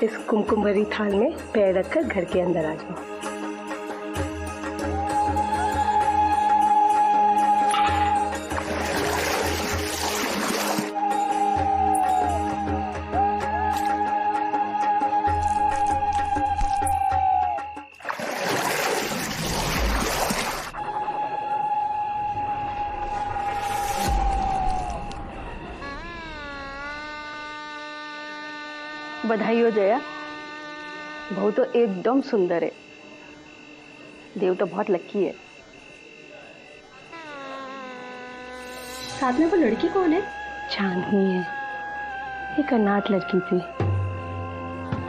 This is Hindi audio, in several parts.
इस कुमकुम भरी थाल में पैर रखकर घर के अंदर आ जाओ। बधाई हो जया, बहू तो एकदम सुंदर है। देव तो बहुत लकी है। साथ में वो लड़की कौन है? चांदनी है, एक अनाथ लड़की थी।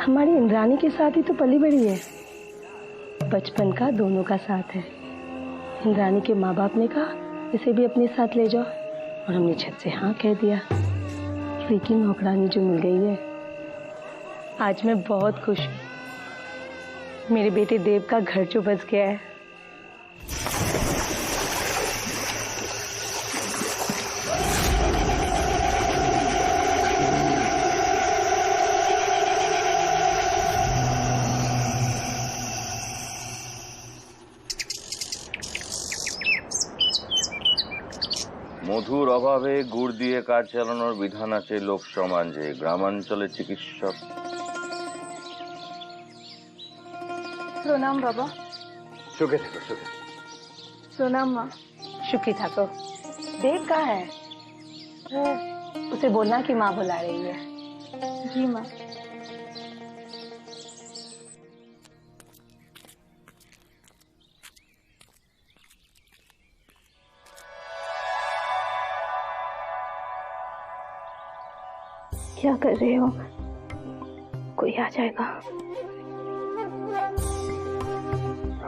हमारी इंद्राणी के साथ ही तो पली बड़ी है। बचपन का दोनों का साथ है। इंद्राणी के माँ बाप ने कहा इसे भी अपने साथ ले जाओ और हमने छत से हाँ कह दिया। लेकिन नौकरानी जो मिल गई है, आज मैं बहुत खुश हूँ। मेरे बेटे देव का घर जो बस गया है। মধুর অভাবে গুড় দিয়ে কাজ চালানোর বিধান আছে লোক সমাজে। গ্রামাঞ্চলে চিকিৎসক। प्रणाम बाबा। सुखे थे सुखे। प्रणाम माँ। शुक्री ठाकुर, देव कहाँ है? उसे बोलना कि माँ बुला रही है। जी माँ। क्या कर रहे हो? कोई आ जाएगा।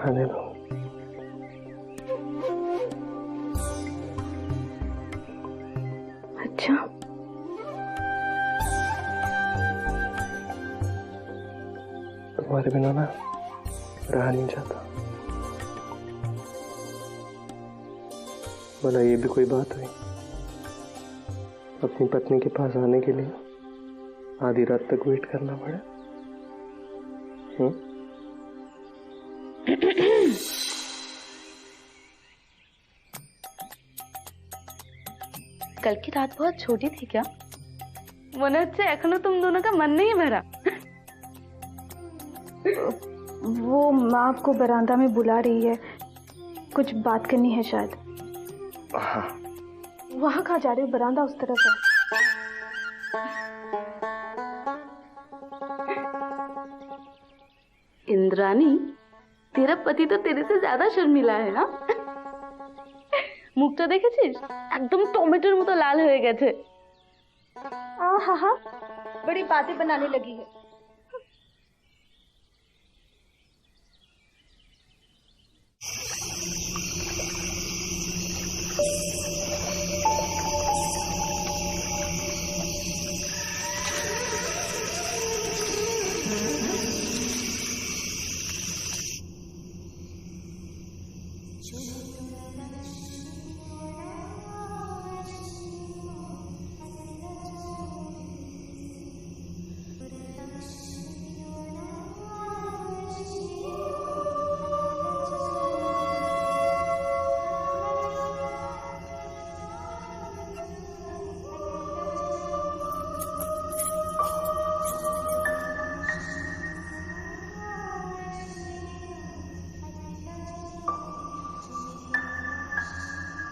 आने दो। अच्छा, तुम्हारे बिना ना रहा नहीं जाता। बोला ये भी कोई बात हुई? अपनी पत्नी के पास आने के लिए आधी रात तक वेट करना पड़ा। कल की रात बहुत छोटी थी क्या? मन से एखनो तुम दोनों का मन नहीं भरा। वो माँ आपको बरामदा में बुला रही है, कुछ बात करनी है शायद। वहाँ कहाँ जा रही हो? बरामदा उस तरफ है। इंद्राणी, तेरा पति तो तेरे से ज्यादा शर्मिला है ना? মুখটা দেখেছিস? একদম টমেটোর মতো লাল হয়ে গেছে। আহা, बड़ी बातें बनाने लगी है।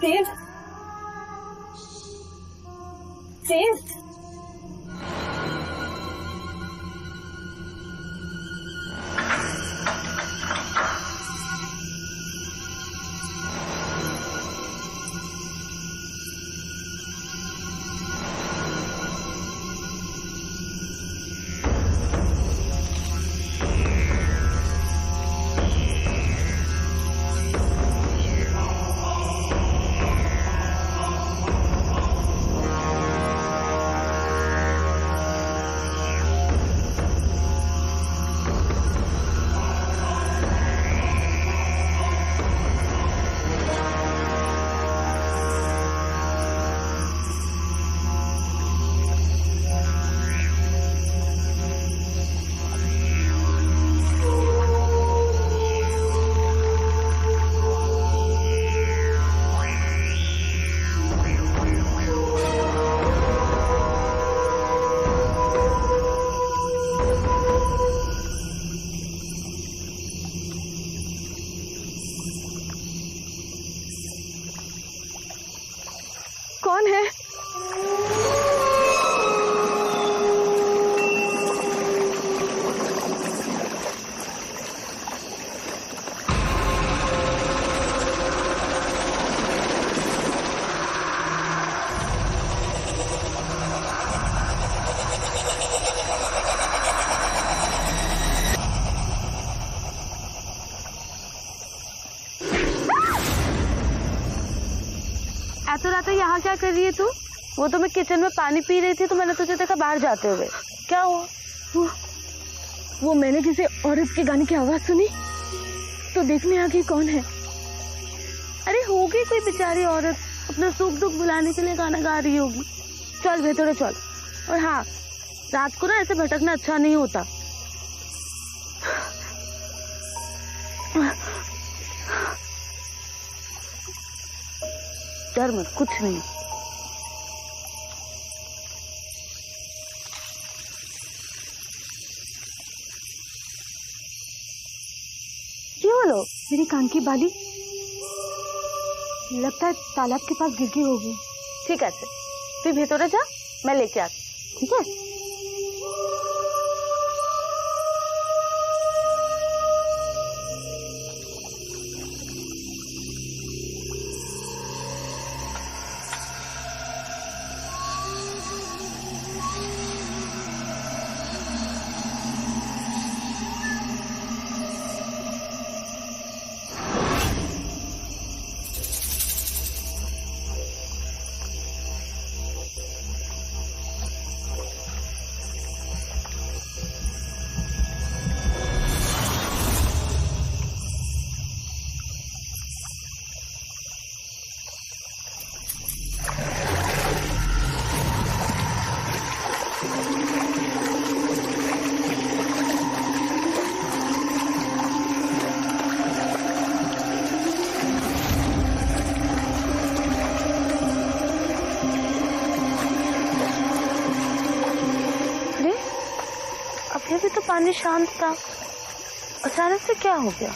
देव, देव, ऐसा रात यहाँ क्या कर रही है तू? वो तो मैं किचन में पानी पी रही थी तो मैंने तुझे देखा बाहर जाते हुए। क्या हुआ? वो मैंने किसी औरत के गाने की आवाज सुनी तो देखने आ गई कौन है। अरे होगी कोई बेचारी औरत अपना सुख दुख भुलाने के लिए गाना गा रही होगी। चल भीतर चल। और हाँ, रात को ना ऐसे भटकना अच्छा नहीं होता। डर मत, कुछ नहीं। ये बोलो, मेरी कान की बाली लगता है तालाब के पास गिर गई होगी। ठीक है, तू भीतर जा, मैं लेके आती। ठीक है? अभी तो पानी शांत था, अचानक से क्या हो गया?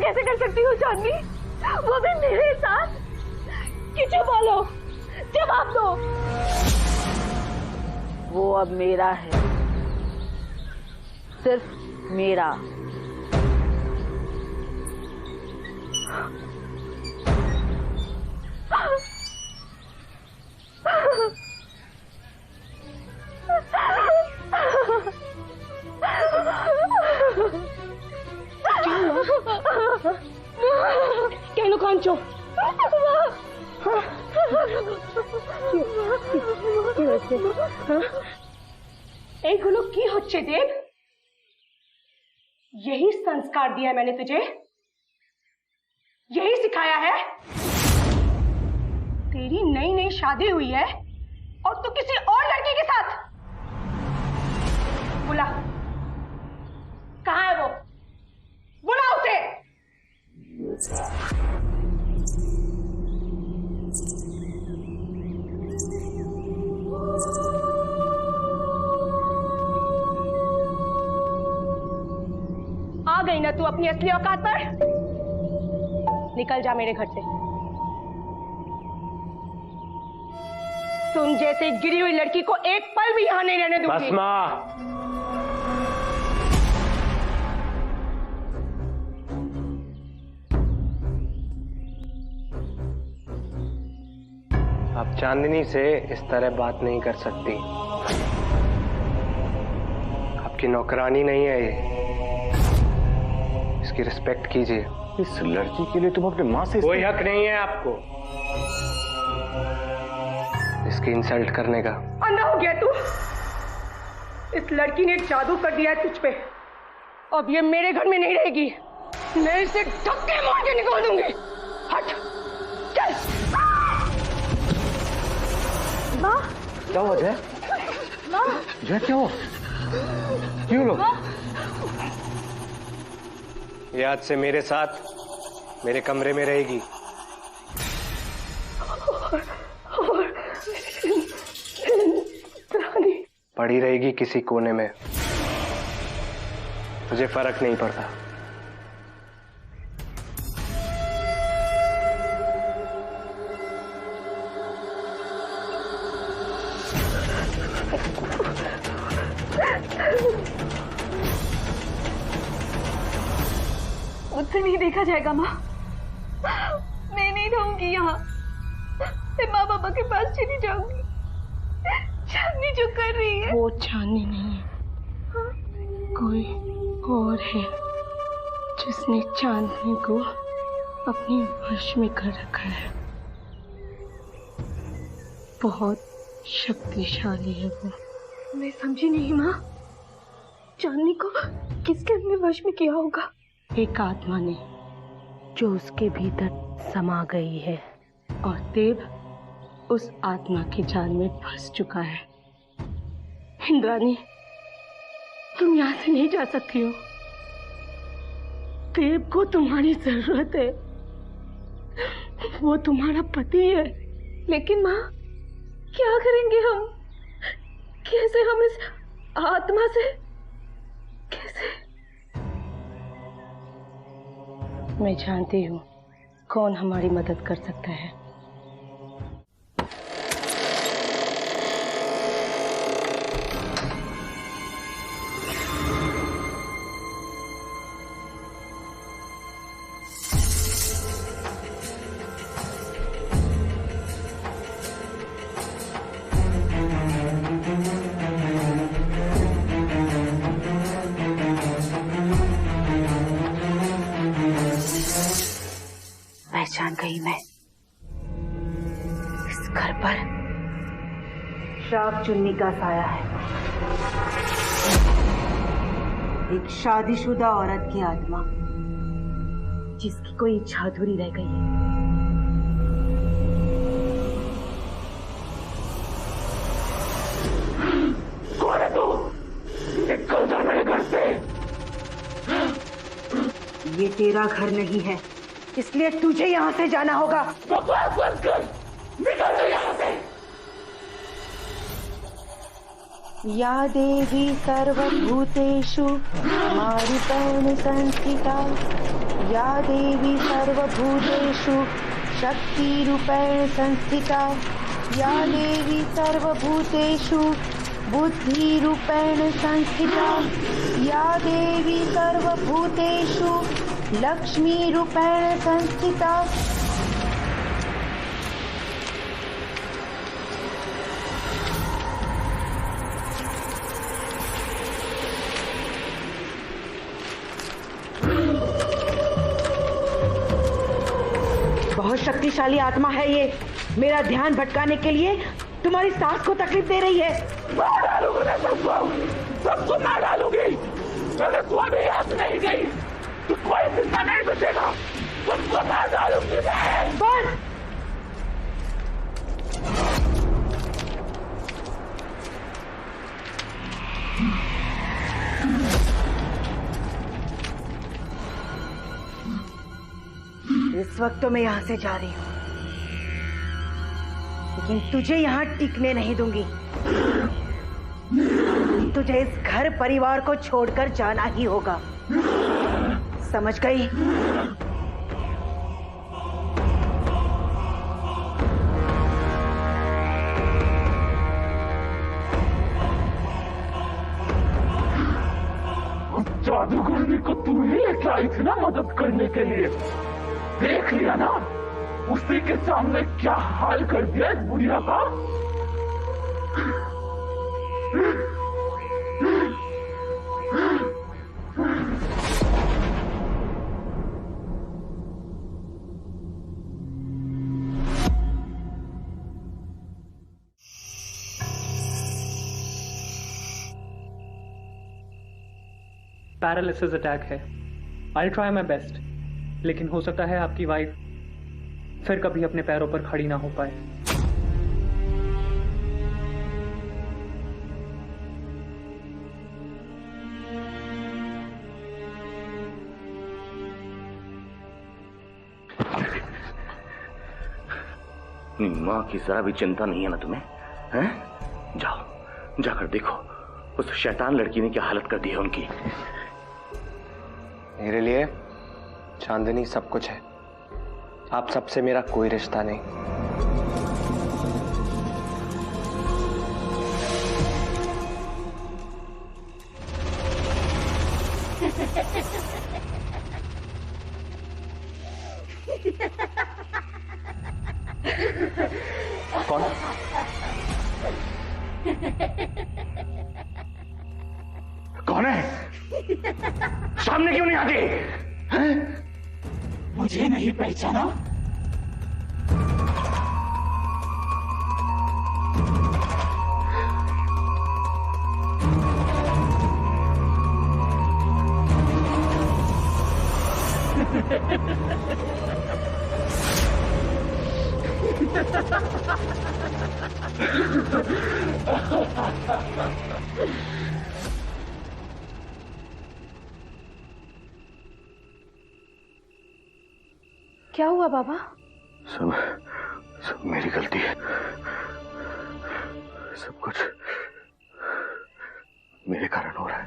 कैसे कर सकती हूँ चांदनी, वो भी मेरे साथ? किचु बोलो, जवाब दो। वो अब मेरा है, सिर्फ मेरा। কেন কাঁদছো? কি হচ্ছে? এইগুলো কি হচ্ছে দেব? यही संस्कार दिया मैंने तुझे, यही सिखाया है? तेरी नई नई शादी हुई है और तू किसी और लड़की के साथ। बुला, कहाँ है वो? बुला उसे। आ गई ना तू अपनी असली औकात पर? निकल जा मेरे घर से। तुम जैसे गिरी हुई लड़की को एक पल भी यहां नहीं रहने दूंगी। बसमा, आप चांदनी से इस तरह बात नहीं कर सकती। आपकी नौकरानी नहीं है ये, इसकी रिस्पेक्ट कीजिए। इस लड़की के लिए तुम अपने माँ से कोई हक नहीं है आपको इसकी इंसल्ट करने का। अंधा हो गया तू? इस लड़की ने जादू कर दिया है तुझ पे। अब ये मेरे घर में नहीं रहेगी, मैं इसे धक्के मार के निकाल दूंगी। हट, चल। माँ, क्या हुआ जय? माँ, जय क्या हुआ? क्यों लोग? ये आज से मेरे साथ मेरे कमरे में रहेगी। पड़ी रहेगी किसी कोने में, मुझे फर्क नहीं पड़ता। मुझसे नहीं देखा जाएगा माँ, मैं नहीं रहूंगी यहाँ। मैं माँ बाबा के पास चली जाऊंगी। चांदनी जो कर रही है वो चांदनी नहीं है, कोई और है जिसने चांदनी को अपने वश में कर रखा है। बहुत शक्तिशाली है वो। मैं समझी नहीं माँ, चांदनी को किसके अपने वश में किया होगा? एक आत्मा ने जो उसके भीतर समा गई है, और देव उस आत्मा के जाल में फंस चुका है। इंद्रानी, तुम यहाँ से नहीं जा सकती हो। देव को तुम्हारी जरूरत है, वो तुम्हारा पति है। लेकिन माँ, क्या करेंगे हम? कैसे हम इस आत्मा से कैसे? मैं जानती हूँ कौन हमारी मदद कर सकता है। पहचान गई मैं। इस घर पर शाक चुन्नी का साया है। एक शादीशुदा औरत की आत्मा जिसकी कोई इच्छा अधूरी रह गई है। कौन है तू? निकल जा मेरे घर से। ये तेरा घर नहीं है, इसलिए तुझे यहाँ से जाना होगा। बकवास बंद कर, निकल जा यहाँ से। या देवी सर्वभूतेषु मारुतौन संस्थिता, या देवी सर्वभूतेषु शक्तिरूपेण संस्थिता, या देवी सर्वभूतेषु बुद्धिरूपेण संस्थिता, या देवी सर्वभूतेषु लक्ष्मीरूपेण संस्थिता। बहुत शक्तिशाली आत्मा है ये। मेरा ध्यान भटकाने के लिए तुम्हारी सास को तकलीफ दे रही है। मार डालूंगी मैं सबको मार डालूंगी। अगर तू अभी यहाँ से नहीं गई तो कोई जिंदा नहीं बचेगा। सबको मार डालूंगी मैं। बस। इस वक्त तो मैं यहाँ से जा रही हूँ, लेकिन तुझे यहाँ टिकने नहीं दूंगी। तुझे इस घर परिवार को छोड़कर जाना ही होगा, समझ गई? जादूगरनी को तू ही लेके आई थी ना मदद करने के लिए। देख लिया ना उसी के सामने क्या हाल कर दिया इस बुढ़िया का। पैरालिसिस अटैक है। आई ट्राई माई बेस्ट, लेकिन हो सकता है आपकी वाइफ फिर कभी अपने पैरों पर खड़ी ना हो पाए। माँ की जरा भी चिंता नहीं है ना तुम्हें? हैं? जाओ, जाकर देखो उस शैतान लड़की ने क्या हालत कर दी है उनकी। मेरे लिए चांदनी सब कुछ है। आप सबसे मेरा कोई रिश्ता नहीं। कौन? कौन है? सामने क्यों नहीं आते? मुझे नहीं पहचाना? क्या हुआ बाबा? सब मेरी गलती है। सब कुछ मेरे कारण हो रहा है।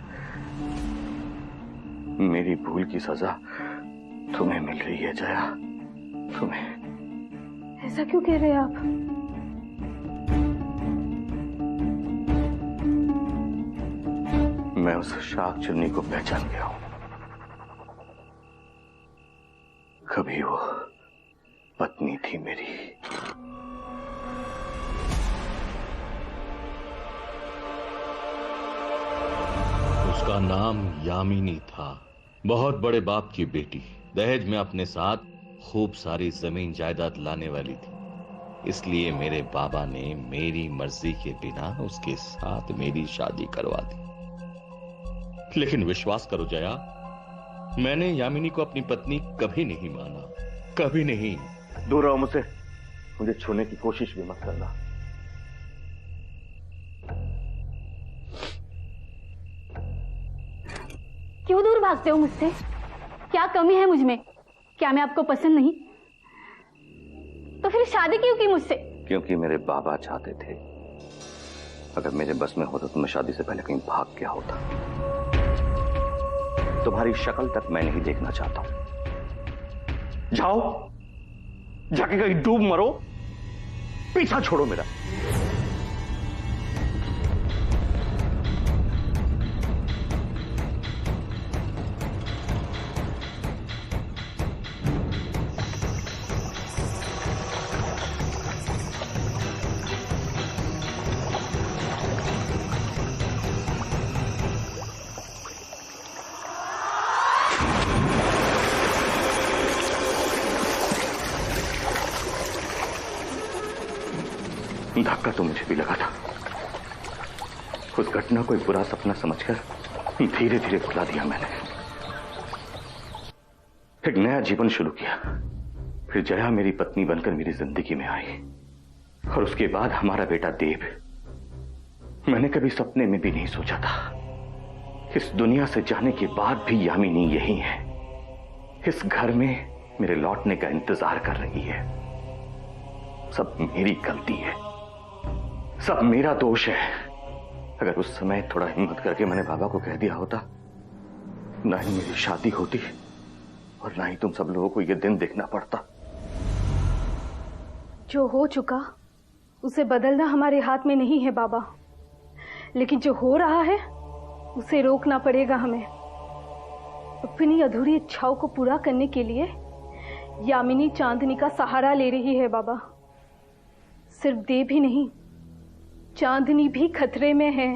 मेरी भूल की सजा तुम्हें मिल रही है जया, तुम्हें। ऐसा क्यों कह रहे हैं आप? मैं उस शाक चुन्नी को पहचान गया हूं। कभी वो पत्नी थी मेरी। उसका नाम यामिनी था, बहुत बड़े बाप की बेटी। दहेज में अपने साथ खूब सारी जमीन जायदाद लाने वाली थी, इसलिए मेरे बाबा ने मेरी मर्जी के बिना उसके साथ मेरी शादी करवा दी। लेकिन विश्वास करो जया, मैंने यामिनी को अपनी पत्नी कभी नहीं माना, कभी नहीं। दूर रहो मुझसे, मुझे छूने की कोशिश भी मत करना। क्यों दूर भागते हो मुझसे? क्या कमी है मुझ में? क्या मैं आपको पसंद नहीं? तो फिर शादी क्यों की मुझसे? क्योंकि मेरे बाबा चाहते थे, अगर मेरे बस में होता तो मैं शादी से पहले कहीं भाग गया होता। तुम्हारी शक्ल तक मैं नहीं देखना चाहता हूं। जाओ, जाके कहीं डूब मरो, पीछा छोड़ो मेरा। धक्का तो मुझे भी लगा था। उस घटना को एक बुरा सपना समझकर धीरे धीरे भुला दिया मैंने। एक नया जीवन शुरू किया। फिर जया मेरी पत्नी बनकर मेरी जिंदगी में आई, और उसके बाद हमारा बेटा देव। मैंने कभी सपने में भी नहीं सोचा था इस दुनिया से जाने के बाद भी यामिनी यही है, इस घर में मेरे लौटने का इंतजार कर रही है। सब मेरी गलती है, सब मेरा दोष है। अगर उस समय थोड़ा हिम्मत करके मैंने बाबा को कह दिया होता, ना ही मेरी शादी होती और ना ही तुम सब लोगों को यह दिन देखना पड़ता। जो हो चुका उसे बदलना हमारे हाथ में नहीं है बाबा, लेकिन जो हो रहा है उसे रोकना पड़ेगा हमें। अपनी अधूरी इच्छाओं को पूरा करने के लिए यामिनी चांदनी का सहारा ले रही है बाबा। सिर्फ देव ही नहीं, चांदनी भी खतरे में है।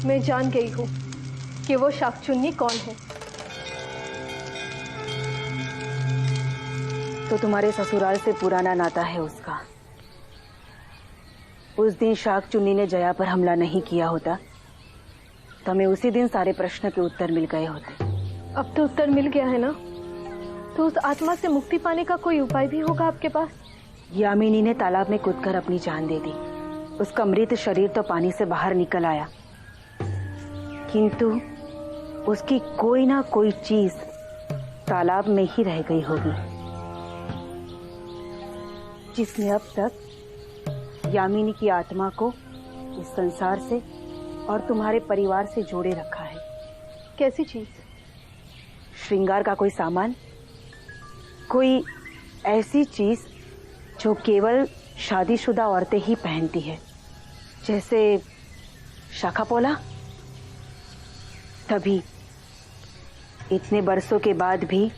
मैं जान गई हूँ कि वो शाकचुन्नी कौन है। तो तुम्हारे ससुराल से पुराना नाता है उसका। उस दिन शाकचुन्नी ने जया पर हमला नहीं किया होता तो हमें उसी दिन सारे प्रश्न के उत्तर मिल गए होते। अब तो उत्तर मिल गया है ना, तो उस आत्मा से मुक्ति पाने का कोई उपाय भी होगा आपके पास? यामिनी ने तालाब में कूदकर अपनी जान दे दी। उसका मृत शरीर तो पानी से बाहर निकल आया, किंतु उसकी कोई ना कोई चीज तालाब में ही रह गई होगी, जिसने अब तक यामिनी की आत्मा को इस संसार से और तुम्हारे परिवार से जोड़े रखा है। कैसी चीज? श्रृंगार का कोई सामान, कोई ऐसी चीज जो केवल शादीशुदा औरतें ही पहनती है, जैसे शाखापोला। तभी इतने बरसों के बाद भी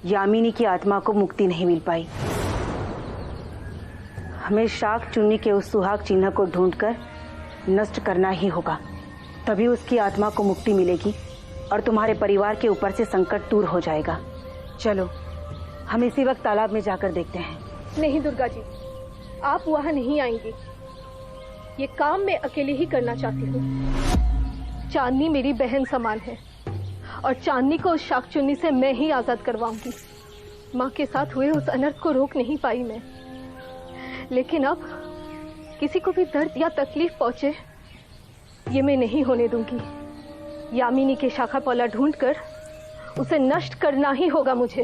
यामिनी की आत्मा को मुक्ति नहीं मिल पाई। हमें शाकचुन्नी के उस सुहाग चिन्ह को ढूंढकर नष्ट करना ही होगा, तभी उसकी आत्मा को मुक्ति मिलेगी और तुम्हारे परिवार के ऊपर से संकट दूर हो जाएगा। चलो हम इसी वक्त तालाब में जाकर देखते हैं। नहीं दुर्गा जी, आप वहां नहीं आएंगी। ये काम मैं अकेले ही करना चाहती हूँ। चांदनी मेरी बहन समान है और चांदनी को उस शाकचुन्नी से मैं ही आजाद करवाऊंगी। माँ के साथ हुए उस अनर्थ को रोक नहीं पाई मैं, लेकिन अब किसी को भी दर्द या तकलीफ पहुंचे ये मैं नहीं होने दूंगी। यामिनी के शाखा पौला ढूंढकर उसे नष्ट करना ही होगा मुझे।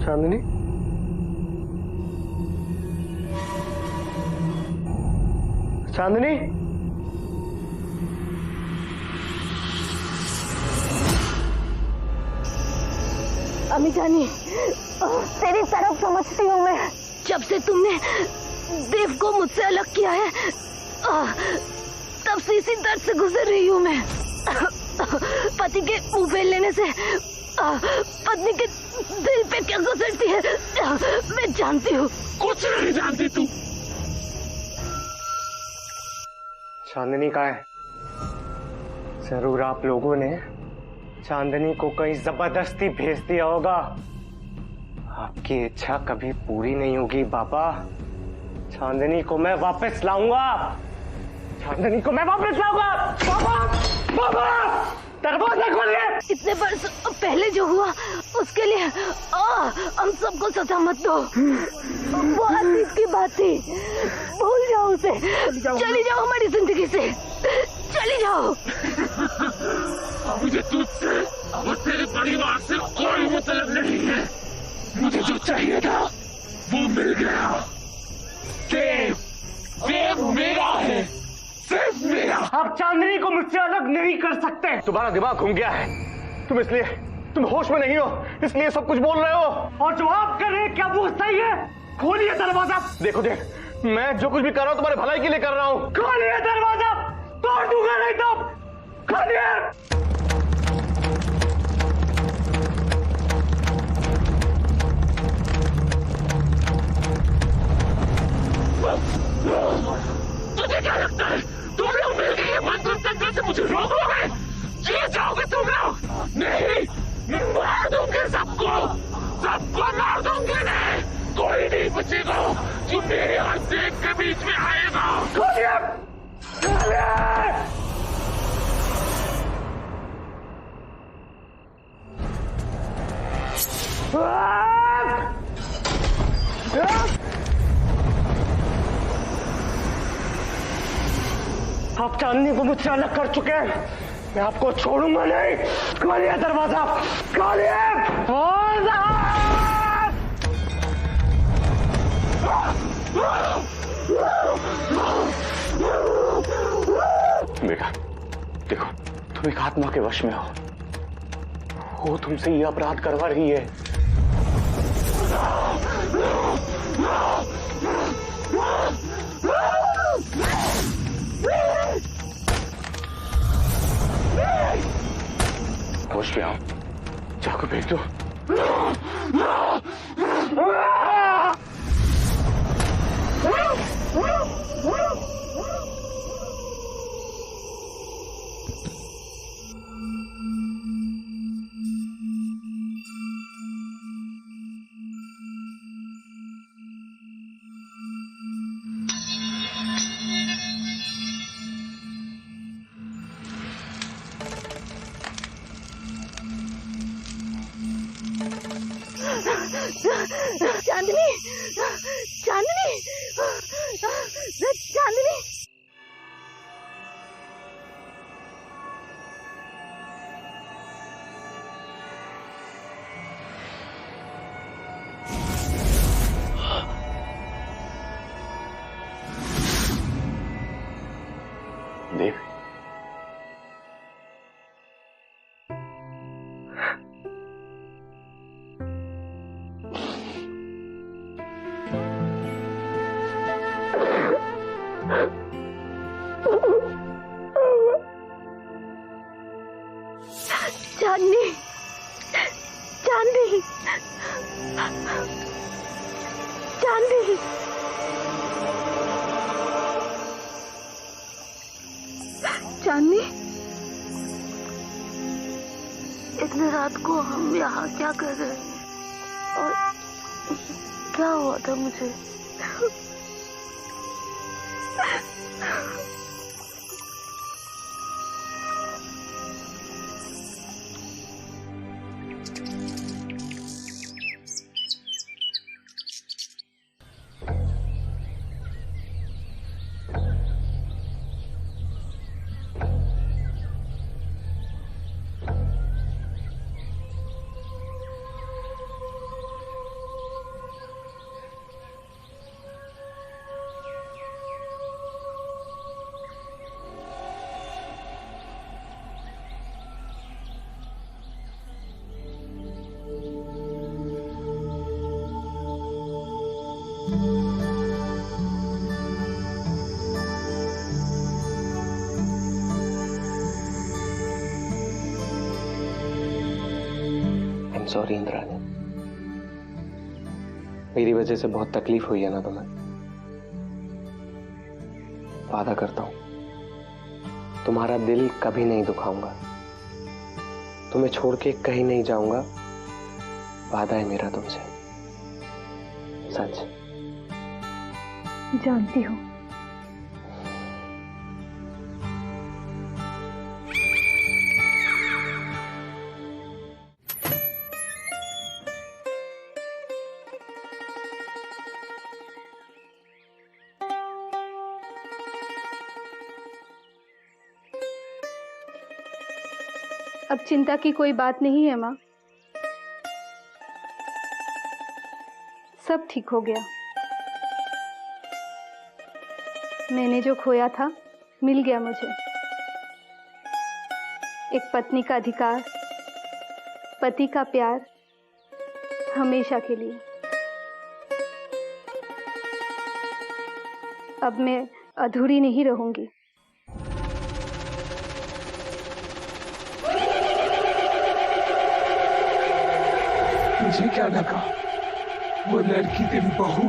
चांदनी, चांदनी, अम्मी जानी, तेरी तरफ समझती हूँ मैं। जब से तुमने देव को मुझसे अलग किया है तब से इसी दर्द से गुजर रही हूँ मैं। पति के मुंह फेर लेने से पत्नी के दिल पे क्या गुजरती है मैं जानती हूँ। कुछ नहीं जानती तू। चांदनी का है? जरूर आप लोगों ने चांदनी को कहीं जबरदस्ती भेज दिया होगा। आपकी इच्छा कभी पूरी नहीं होगी बाबा। चांदनी को मैं वापस लाऊंगा। चांदनी को मैं वापस लाऊंगा। बाबा, बाबा, दरवाजा खोलिए। इतने वर्ष पहले जो हुआ उसके लिए हम सबको सजा मत दो। वो अतीत की बात थी, भूल जाओ उसे। चली जाओ हमारी जिंदगी से, चली जाओ। मुझे तुझसे और तेरे परिवार से कोई मतलब नहीं है। मुझे जो चाहिए था वो मिल गया। देव, देव मेरा है, सिर्फ मेरा। आप चांदनी को मुझसे अलग नहीं कर सकते। तुम्हारा दिमाग घूम गया है। तुम होश में नहीं हो, इसलिए सब कुछ बोल रहे हो। और जो आप कर रहे हैं क्या वो सही है? खोलिए दरवाजा। देखो देख, मैं जो कुछ भी कर रहा हूँ तुम्हारे भलाई के लिए कर रहा हूँ। खोलिए दरवाजा, तोड़ दूंगा नहीं तो। खोलिए। तुझे क्या लगता है तुम लोग मिलकर ये मंत्र तंत्र से मुझे रोकोगे? जी जाओगे तुम लोग? नहीं, मार दूंगे सबको, सबको मार दूंगे। नहीं, कोई नहीं बचेगा जो मेरे और देव के बीच में आएगा। खोलिए, खोलिए। आप चांदनी को मुझसे अलग कर चुके हैं। मैं आपको छोड़ूंगा नहीं। खोलिए दरवाजा, खोलिए। बेटा देखो, तुम एक आत्मा के वश में हो। वो तुमसे ये अपराध करवा रही है। होश में आओ, चाकू फेंक दो। चांदनी, चांदनी, चांदनी। देव, चांदनी, चांदनी, चांदनी। चांदनी, इतने रात को हम यहाँ क्या कर रहे हैं और क्या हुआ था मुझे? सॉरी इंद्राणी, मेरी वजह से बहुत तकलीफ हुई है ना तुम्हें। वादा करता हूं तुम्हारा दिल कभी नहीं दुखाऊंगा, तुम्हें छोड़ के कहीं नहीं जाऊंगा। वादा है मेरा तुमसे, सच। जानती हूँ। अब चिंता की कोई बात नहीं है माँ, सब ठीक हो गया। मैंने जो खोया था मिल गया मुझे। एक पत्नी का अधिकार, पति का प्यार, हमेशा के लिए। अब मैं अधूरी नहीं रहूंगी। मुझे क्या लगा वो लड़की तेरी बहू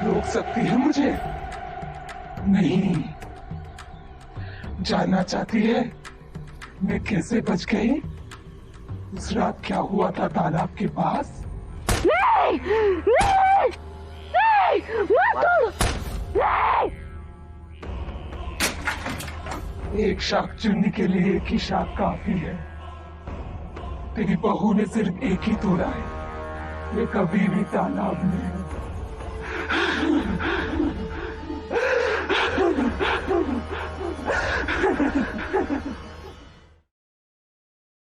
रोक सकती है मुझे? नहीं। जानना चाहती है मैं कैसे बच गई? उस रात क्या हुआ था तालाब के पास? नहीं, नहीं, नहीं, मत तोड़, नहीं। एक शाख चुनने के लिए एक ही शाख काफी है। तेरी बहू ने सिर्फ एक ही तोड़ा है, ये कभी भी तालाब में